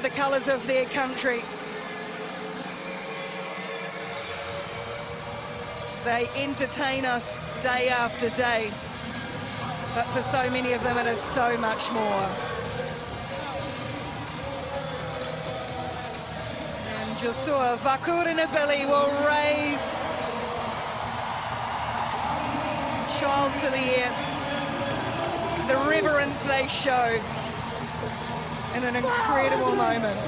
the colours of their country. They entertain us day after day, but for so many of them it is so much more. And Joshua Vakurinabili will raise child to the air. The reverence they show in an incredible moment.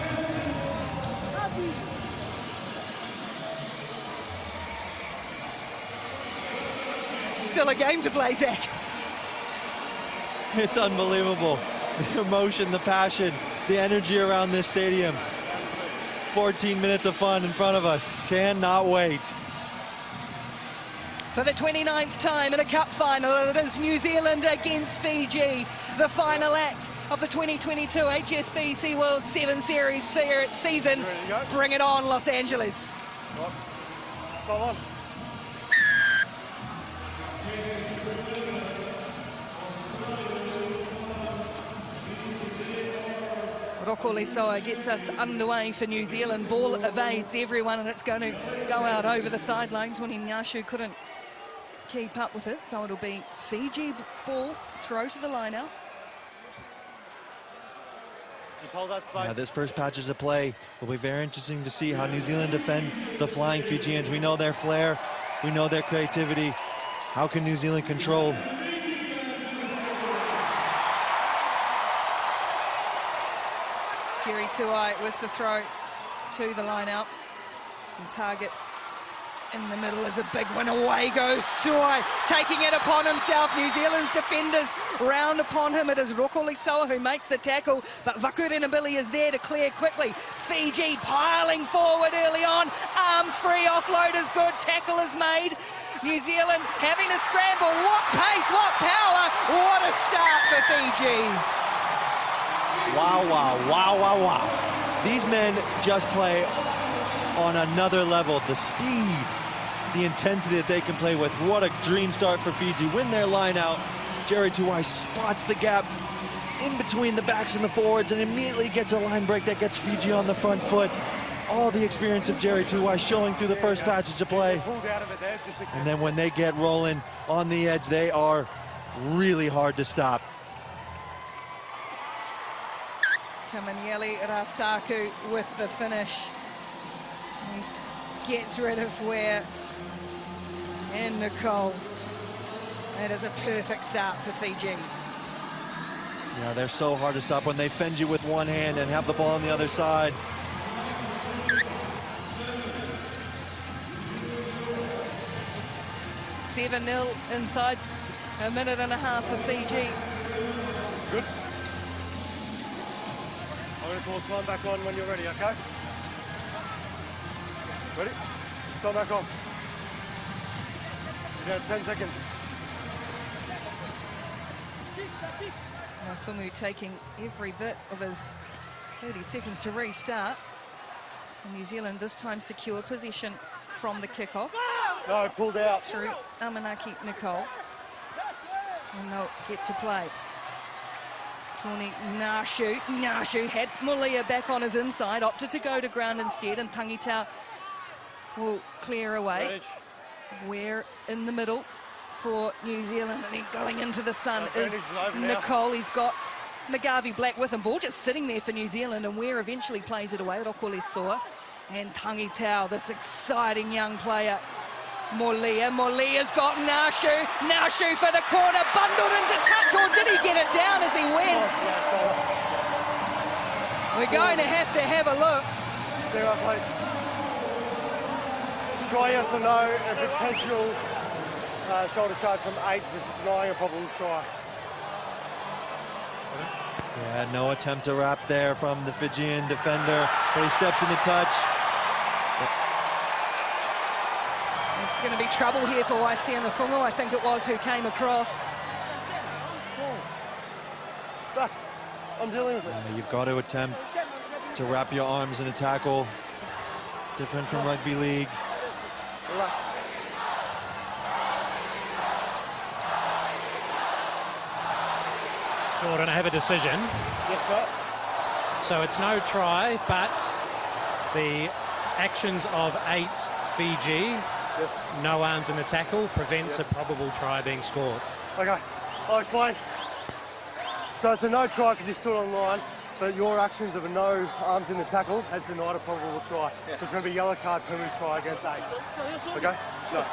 Still a game to play, Zach. It's unbelievable. The emotion, the passion, the energy around this stadium. 14 minutes of fun in front of us. Cannot wait. For the 29th time in a cup final, it is New Zealand against Fiji. The final act of the 2022 HSBC World 7 Series season. Bring it on, Los Angeles. Come on. Roko Lesoa gets us underway for New Zealand. Ball evades everyone and it's going to go out over the sideline. Tony Nyashu couldn't keep up with it, so it'll be Fiji ball, throw to the line out. Just hold that space. This first patches of play will be very interesting to see how New Zealand defends the flying Fijians. We know their flair, we know their creativity. How can New Zealand control? Jerry Tuai with the throw to the line out. And target in the middle is a big one. Away goes Tuai, taking it upon himself. New Zealand's defenders round upon him. It is Roko Lesoa who makes the tackle, but Vakurinabili is there to clear quickly. Fiji piling forward early on. Arms free, offload is good. Tackle is made. New Zealand having to scramble. What pace, what power. What a start for Fiji. Wow, wow, wow, wow, wow. These men just play on another level. The speed, the intensity that they can play with. What a dream start for Fiji. Win their line out. Jerry Tuai spots the gap in between the backs and the forwards and immediately gets a line break that gets Fiji on the front foot. All the experience of Jerry Tuai showing through the first passage of play. And then when they get rolling on the edge, they are really hard to stop. Kamaniele Rasaku with the finish. He gets rid of Ware and Nicole. That is a perfect start for Fiji. Yeah, they're so hard to stop when they fend you with one hand and have the ball on the other side. $7-0 inside a minute and a half for Fiji. Good. I'm going to call time back on when you're ready, okay? Ready? Time back on. You have 10 seconds. Fungu taking every bit of his 30 seconds to restart. And New Zealand this time secure possession from the kickoff. No, pulled out. Through Amanaki Nicole. And they'll get to play. Tony Nashu. Nashu had Mulia back on his inside, opted to go to ground instead, and Tangitau will clear away. Where in the middle for New Zealand, and then going into the sun is Nicole. He's got Nagavi Black with him. Ball just sitting there for New Zealand, and Ware eventually plays it away. Roko Lesoa and Tangitau, this exciting young player. Molia's got Nashu. Nashu for the corner, bundled into touch, or did he get it down as he went? We're going to have a look. Zero, please. Try yes or no, a potential shoulder charge from 8 to 9, a problem try. Yeah, no attempt to wrap there from the Fijian defender, but he steps into touch. There's going to be trouble here for Waisiana Fungo, I think it was, who came across. Back. I'm dealing with it. You've got to attempt to wrap your arms in a tackle. Different from rugby league. Relax. Jordan, I have a decision. Yes, Matt. So it's no try, but the actions of 8 Fiji, Yes. no arms in the tackle, prevents Yes. a probable try being scored. Okay, I'll explain. So it's a no try because he stood on line, but your actions of a no arms in the tackle has denied a probable try. So it's going to be yellow card penalty try against 8. Okay? No.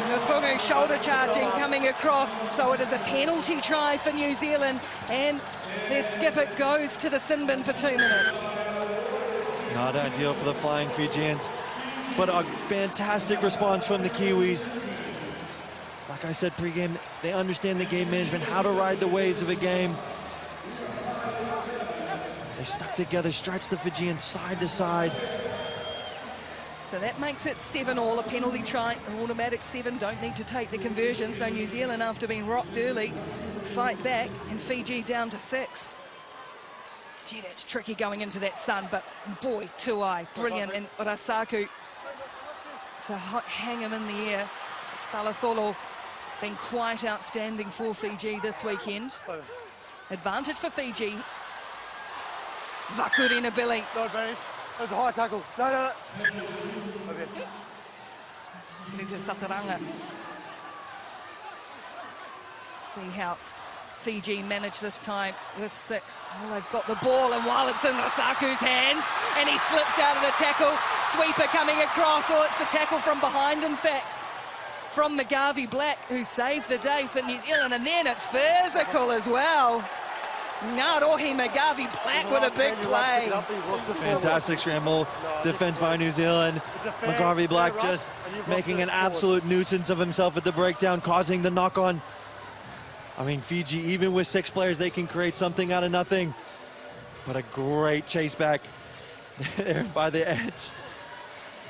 Ngungu shoulder charging coming across, so it is a penalty try for New Zealand, and their skipper goes to the sin bin for 2 minutes. Not ideal for the flying Fijians, but a fantastic response from the Kiwis. Like I said pre-game, they understand the game management, how to ride the waves of a game. They stuck together, stretched the Fijians side to side. So that makes it 7-all, a penalty try, an automatic 7, don't need to take the conversion. So New Zealand, after being rocked early, fight back, and Fiji down to 6. Gee, that's tricky going into that sun, but boy, Tuai, brilliant, and Rasaku to hang him in the air. Talatholo been quite outstanding for Fiji this weekend. Advantage for Fiji. Vakurina Billy. No advantage. That was a high tackle. No. Okay. Luka Sataranga. See how Fiji manage this time with 6. Well, they've got the ball, and while it's in Rasaku's hands, and he slips out of the tackle, sweeper coming across, or it's the tackle from behind, in fact, from Magavi Black, who saved the day for New Zealand, and then it's physical as well. Ngarohi Magavi Black with a big play. Fantastic scramble, defense by New Zealand. McGarvey Black just making an absolute nuisance of himself at the breakdown, causing the knock-on. I mean, Fiji, even with 6 players, they can create something out of nothing. But a great chase back there by the edge.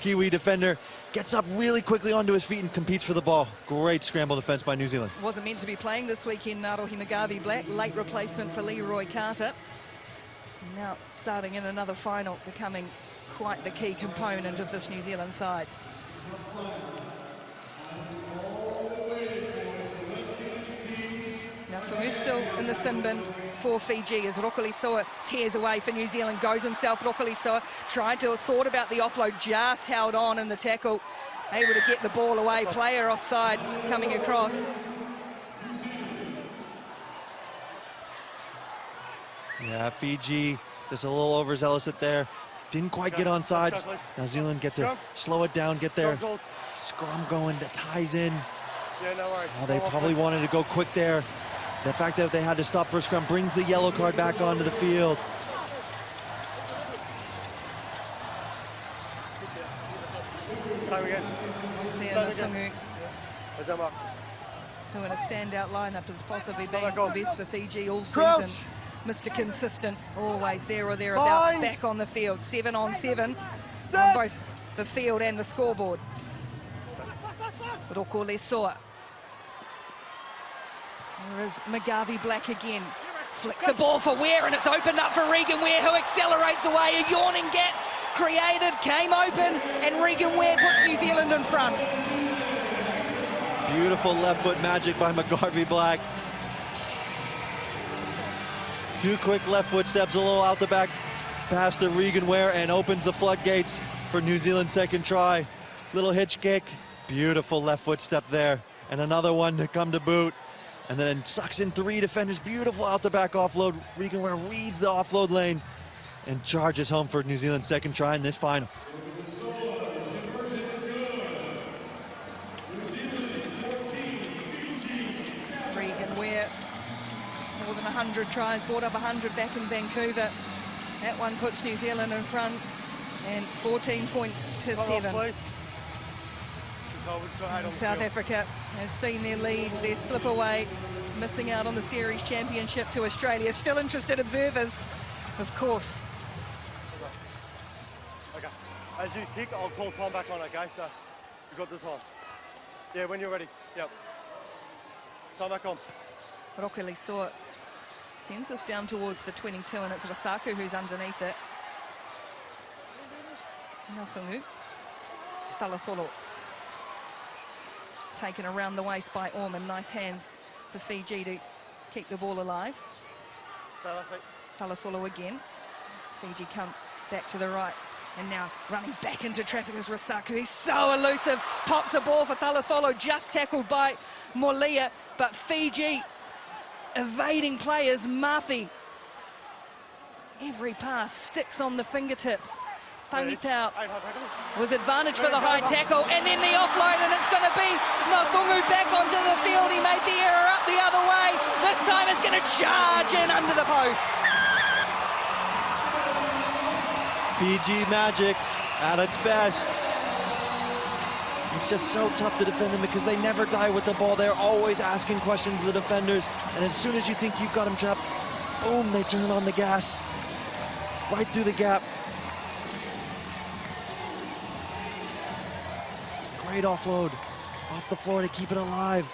Kiwi defender gets up really quickly onto his feet and competes for the ball. Great scramble defense by New Zealand. Wasn't meant to be playing this weekend, Ngarohi Magavi Black, late replacement for Leroy Carter. Now starting in another final, becoming quite the key component of this New Zealand side. Now Fungu still in the sin bin for Fiji as Rokolisoa tears away for New Zealand, goes himself. Rokolisoa thought about the offload, just held on in the tackle, able to get the ball away. Player offside coming across. Yeah, Fiji just a little overzealous at there. Didn't quite get on sides. New Zealand get to slow it down, get their scrum going, that ties in. Yeah, no worries. Oh, they probably wanted to go quick there. The fact that they had to stop for a scrum brings the yellow card back onto the field. Same again. Where's that mark? Who in a standout lineup has possibly been Go. the best for Fiji all Crouch. season. Mr. Consistent, always there or thereabouts, Bind. back on the field. 7 on 7 Set. on both the field and the scoreboard. Rokolisoa. There is Magavi Black again. Flicks a ball for Ware, and it's opened up for Regan Ware, who accelerates away. A yawning gap created, came open, and Regan Ware puts New Zealand in front. Beautiful left foot magic by McGarvey Black. 2 quick left foot steps, a little out the back pass to Regan Ware, and opens the floodgates for New Zealand's second try. Little hitch kick, beautiful left foot step there, and another one to come to boot. And then sucks in 3 defenders, beautiful out the back offload. Regan Ware reads the offload lane and charges home for New Zealand's second try in this final. Regan Ware, more than 100 tries, brought up 100 back in Vancouver. That one puts New Zealand in front, and 14 points to 7. South Africa have seen their lead, their slip away, missing out on the series championship to Australia. Still interested observers, of course. Okay. As you kick, I'll call time back on, okay? So you got the time. Yeah, when you're ready. Yep. Time back on. Rokolisoa sends us down towards the 22, and it's Rasaku who's underneath it. Ngafungu. Talatholo. Taken around the waist by Orman. Nice hands for Fiji to keep the ball alive. Talatholo again. Fiji come back to the right. And now running back into traffic is Rasaku. He's so elusive. Pops a ball for Talatholo, just tackled by Molia. But Fiji evading players. Mafi. Every pass sticks on the fingertips. Pangitau was advantage for the high tackle, and then the offload, and it's going to be Nothungu back onto the field. He made the error up the other way. This time it's going to charge in under the post. Fiji magic at its best. It's just so tough to defend them because they never die with the ball. They're always asking questions to the defenders, and as soon as you think you've got them trapped, boom, they turn on the gas. Right through the gap. Great offload off the floor to keep it alive.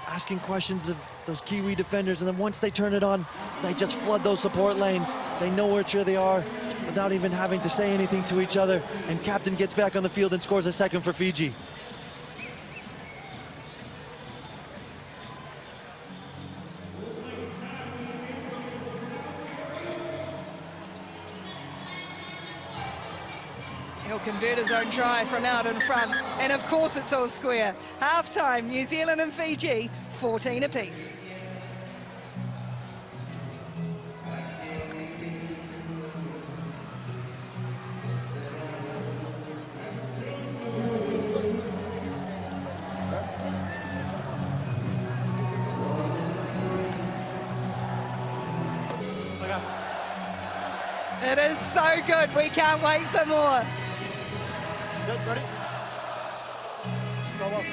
Asking questions of those Kiwi defenders, and then once they turn it on, they just flood those support lanes. They know where they are without even having to say anything to each other. And Captain gets back on the field and scores a second for Fiji. He'll convert his own try from out in front, and of course it's all square. Half-time, New Zealand and Fiji, 14 apiece. It is so good, we can't wait for more. Ready? Go on.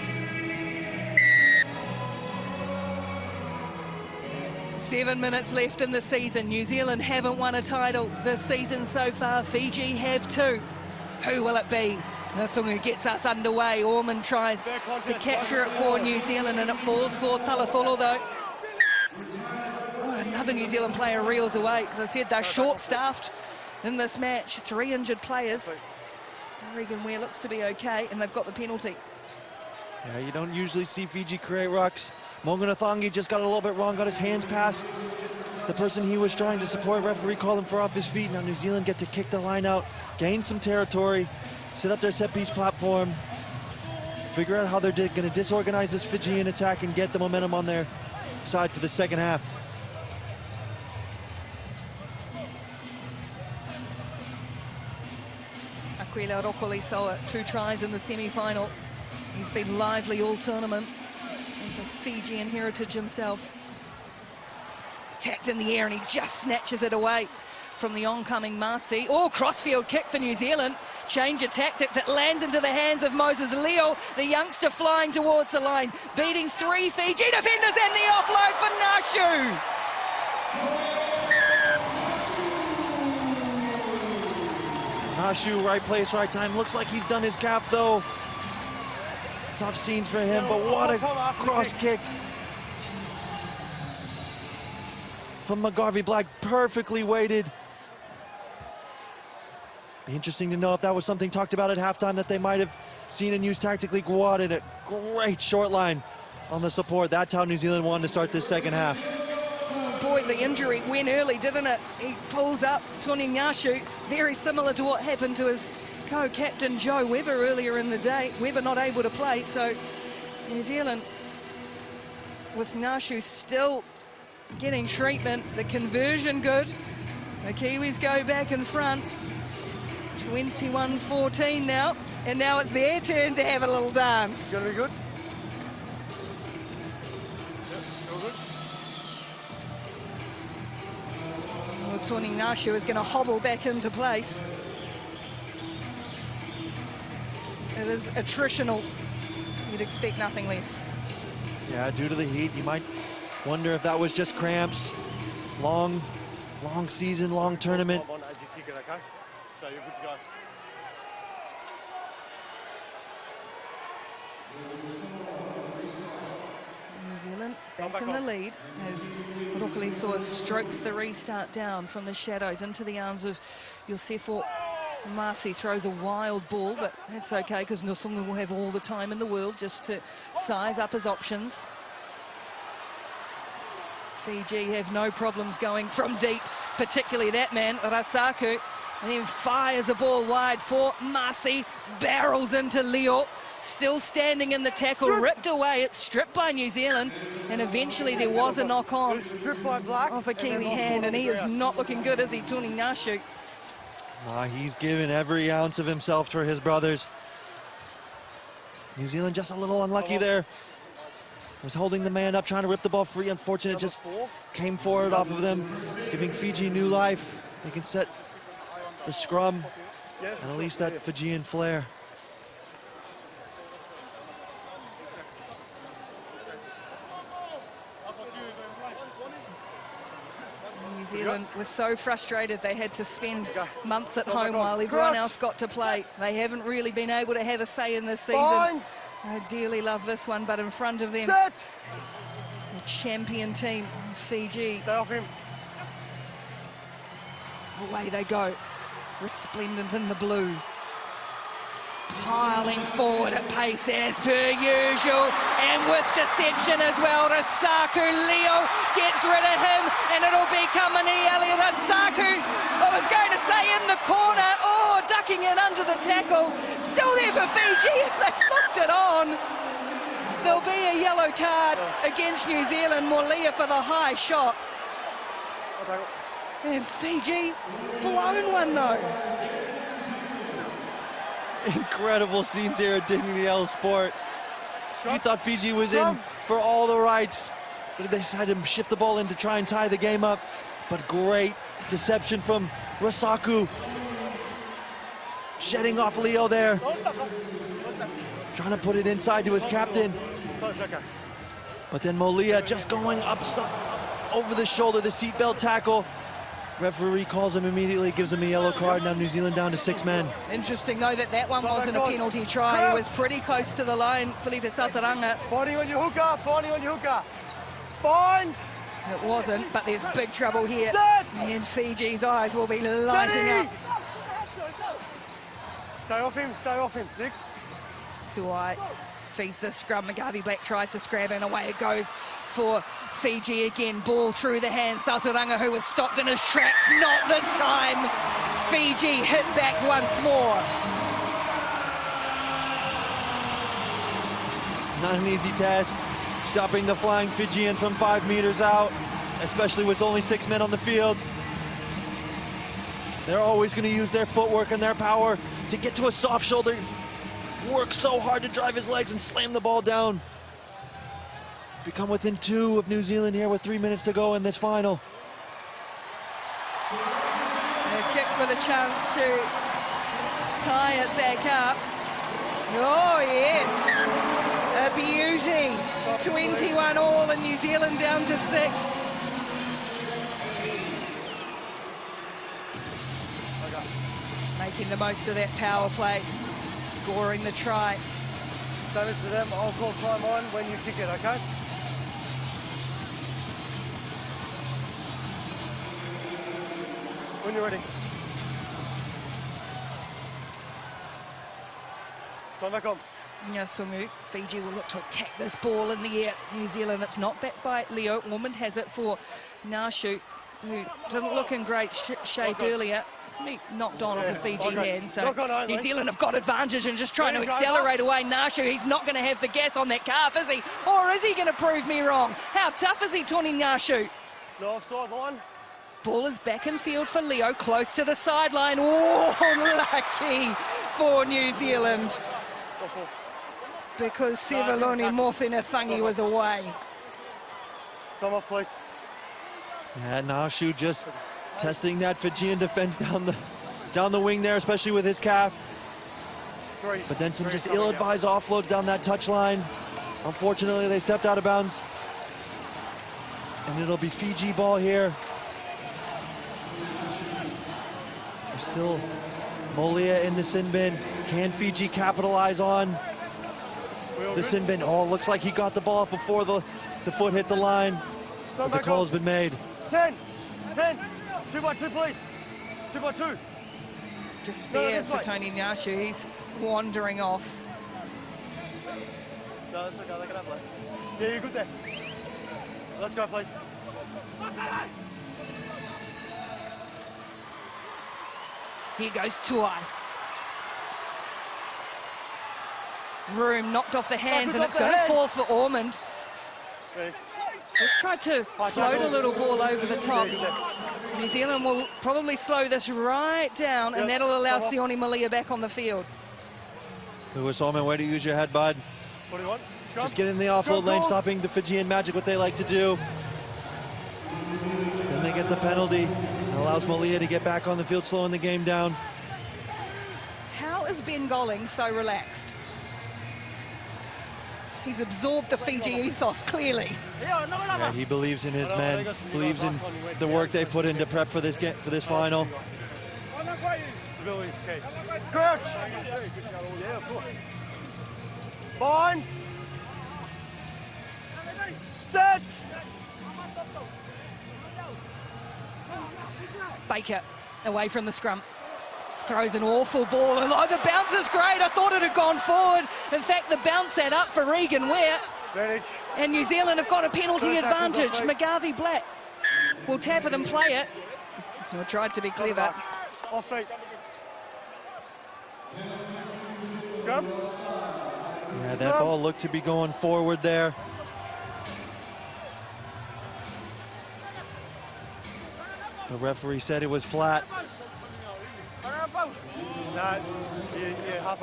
7 minutes left in the season. New Zealand haven't won a title this season so far. Fiji have two. Who will it be? Nothungu gets us underway. Orman tries to capture it for New Zealand, and it falls for Talatholo though. Oh, another New Zealand player reels away. As I said, they're short-staffed in this match. 3 injured players. Regan Ware looks to be okay, and they've got the penalty. Yeah, you don't usually see Fiji create rucks. Mogunathangi just got a little bit wrong, got his hands past the person he was trying to support. Referee called him for off his feet. Now New Zealand get to kick the line out, gain some territory, set up their set-piece platform, figure out how they're going to disorganize this Fijian attack and get the momentum on their side for the second half. Aquila Rokolisoa, 2 tries in the semi-final. He's been lively all tournament. He's a Fijian heritage himself. Tacked in the air, and he just snatches it away from the oncoming Marcy. Oh, crossfield kick for New Zealand. Change of tactics. It lands into the hands of Moses Leo, the youngster flying towards the line, beating 3 Fiji defenders, and the offload for Nashu. Nashu, right place, right time. Looks like he's done his cap, though. Tough scenes for him, but what a cross kick from McGarvey Black. Perfectly weighted. Be interesting to know if that was something talked about at halftime that they might have seen and used tactically. Guad in a great short line on the support. That's how New Zealand wanted to start this second half. Oh boy, the injury went early, didn't it? He pulls up Tony Nyashu, very similar to what happened to his co-captain Joe Webber earlier in the day. Webber not able to play, so New Zealand with Nyashu still getting treatment. The conversion good. The Kiwis go back in front. 21-14 now, and now it's their turn to have a little dance. It's gonna be good. Yep, all good. Well, Tony Nashu is going to hobble back into place. It is attritional. You'd expect nothing less. Yeah, due to the heat, you might wonder if that was just cramps. Long season, long tournament. On as you kick it, okay? So you're good to go. New Zealand back in the lead as Rokolisoa strokes the restart down from the shadows into the arms of Yosefo. Marcy throws a wild ball, but that's okay because Nothungu will have all the time in the world just to size up his options. Fiji have no problems going from deep. particularly that man, Rasaku, and then fires a ball wide for Masi, barrels into Leo, still standing in the tackle, ripped away. It's stripped by New Zealand, and eventually there was a knock-on off a Kiwi hand, and he is not looking good, is he, Tony Nashu? He's given every ounce of himself for his brothers. New Zealand just a little unlucky there. Was holding the man up, trying to rip the ball free. Unfortunate, just came forward off of them, giving Fiji new life. They can set the scrum and at least that Fijian flair. New Zealand was so frustrated they had to spend months at home while everyone else got to play. They haven't really been able to have a say in this season. I dearly love this one, but in front of them, the champion team, Fiji. Stay off him. Away they go, resplendent in the blue. Piling forward at pace as per usual, and with deception as well. Rasaku, Leo gets rid of him, and it'll be Kamaniele Rasaku. I was going to say in the corner, ducking in under the tackle. Still there for Fiji, they flipped it on. There'll be a yellow card against New Zealand, Molia for the high shot. And Fiji blown one though. Incredible scenes here at Dignity L Sport. You thought Fiji was in for all the rights, but they decided to shift the ball in to try and tie the game up. But great deception from Rasaku. Shedding off Leo there. Trying to put it inside to his captain. But then Molia just going up over the shoulder, the seatbelt tackle. Referee calls him immediately, gives him a yellow card. Now New Zealand down to 6 men. Interesting though that one wasn't a penalty try. It was pretty close to the line. Felipe Sataranga. Binding on your hooker, binding on your hooker. Bind! It wasn't, but there's big trouble here. And Fiji's eyes will be lighting up. Stay off him, 6. Suai feeds the scrum. Mugabe Black tries to scrab, and away it goes for Fiji again. Ball through the hand. Sataranga, who was stopped in his tracks. Not this time. Fiji hit back once more. Not an easy task, stopping the flying Fijian from 5 meters out, especially with only 6 men on the field. They're always going to use their footwork and their power to get to a soft shoulder. Work so hard to drive his legs and slam the ball down. Become within 2 of New Zealand here with 3 minutes to go in this final. A kick with a chance to tie it back up. Oh yes, a beauty. 21 all and New Zealand down to 6. Making the most of that power play, scoring the try. So it's for them. I'll call time on when you kick it, okay? When you're ready. Time back on. Nyasungu, Fiji will look to attack this ball in the air. New Zealand, it's not backed by Leo. Ormond has it for Nashu, who didn't look in great shape earlier. It's knocked on off the Fiji hand, so New Zealand have got advantage and just trying to accelerate away. Nashu, he's not going to have the gas on that calf, is he? Or is he going to prove me wrong? How tough is he, Tony Nashu? No offside line. Ball is back in field for Leo, close to the sideline. Oh, lucky for New Zealand. Because Sevaloni Mofina-Thangi was away. Time off, please. Yeah, Nashu just testing that Fijian defense down the wing there, especially with his calf. But then some just ill-advised offloads down that touchline. Unfortunately, they stepped out of bounds. And it'll be Fiji ball here. There's still Molia in the sin bin. Can Fiji capitalize on the sin bin? Oh, looks like he got the ball up before the foot hit the line. But the call has been made. 10. 2 by 2, please. 2 by 2. Despair for Tony Nyashu. He's wandering off. No, that's okay. They can have less. Yeah, you're good there. Let's go, please. Here goes Tuai. Room knocked off the hands, and it's going to fall for Ormond. Just tried to float a little ball over the top. New Zealand will probably slow this right down, and that'll allow Sione Malia back on the field. Lewis Ormond, way to use your head, bud. What do you want? Just get in the offload lane, stopping the Fijian Magic, what they like to do. Then they get the penalty. It allows Malia to get back on the field, slowing the game down. How is Ben Golling so relaxed? He's absorbed the Fiji ethos, clearly. Yeah, he believes in his men, believes in the work they put in to prep for this final. Stability is key. Crouch! Yeah, of course. Bind! Set! Baker away from the scrum. Throws an awful ball, and the bounce is great. I thought it had gone forward. In fact, the bounce set up for Regan Ware. Advantage. And New Zealand have got a penalty advantage. McGarvey Black will tap it and play it. He tried to be clever. Off feet. Scrum. Yeah, that ball looked to be going forward there. The referee said it was flat.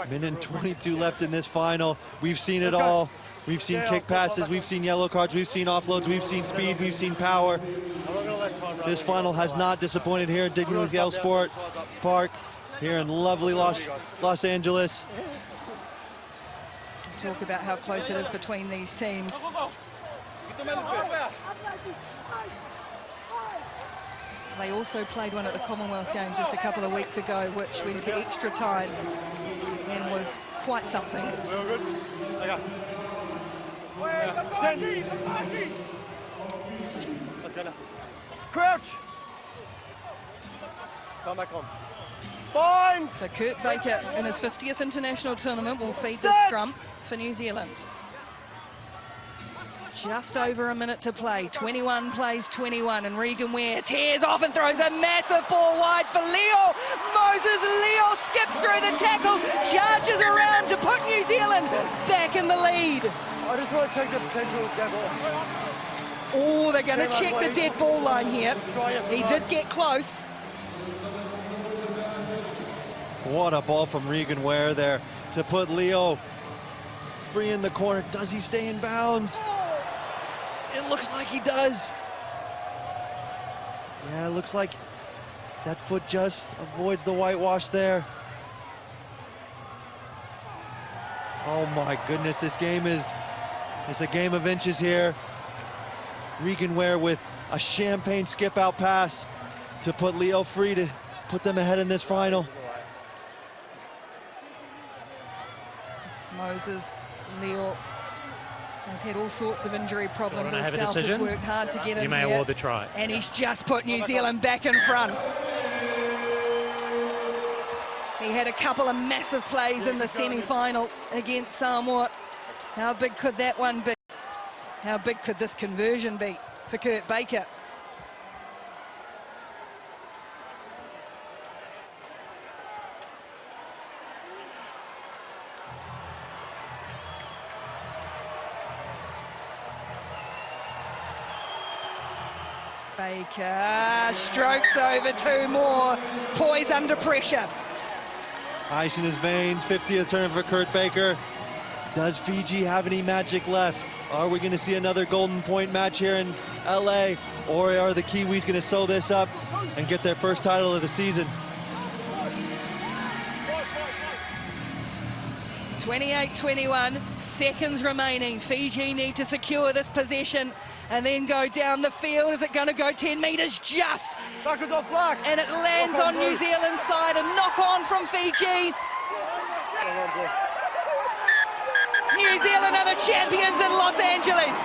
Minute and 22 left in this final. We've seen it all. We've seen kick passes, we've seen yellow cards, we've seen offloads, we've seen speed, we've seen power. This final has not disappointed here at Dignity Gale Sport Park here in lovely Los Angeles. Talk about how close it is between these teams. They also played one at the Commonwealth Games just a couple of weeks ago, which went to extra time and was quite something. Crouch! Come back on. Bind! So Kurt Baker in his 50th international tournament will feed the scrum for New Zealand. Just over a minute to play. 21 plays 21, and Regan Ware tears off and throws a massive ball wide for Leo. Moses Leo skips through the tackle, charges around to put New Zealand back in the lead. I just want to take the potential dead ball. Oh, they're going to check the dead ball line here. He did get close. What a ball from Regan Ware there to put Leo free in the corner. Does he stay in bounds? It looks like he does. Yeah, it looks like that foot just avoids the whitewash there. Oh my goodness, this game is a game of inches here. Regan Ware with a champagne skip out pass to put Leo free to put them ahead in this final. Moses Leo has had all sorts of injury problems himself. Has worked hard to get in. You may award the try. And he's just put New Zealand back in front. He had a couple of massive plays in the semi-final against Samoa. How big could that one be? How big could this conversion be for Kurt Baker? Baker strokes over two more. Poise under pressure. Ice in his veins, 50th turn for Kurt Baker. Does Fiji have any magic left? Are we going to see another golden point match here in LA? Or are the Kiwis going to sew this up and get their first title of the season? 28-21, seconds remaining. Fiji need to secure this possession and then go down the field. Is it going to go 10 metres? Just. And it lands on New Zealand's side. A knock on from Fiji. New Zealand are the champions in Los Angeles.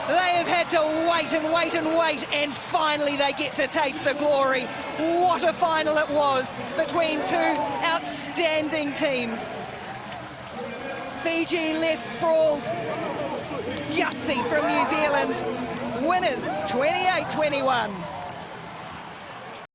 They have had to wait and wait and wait, and finally they get to taste the glory. What a final it was between two outstanding teams. Fiji left sprawled. Gutsy from New Zealand. Winners 28-21.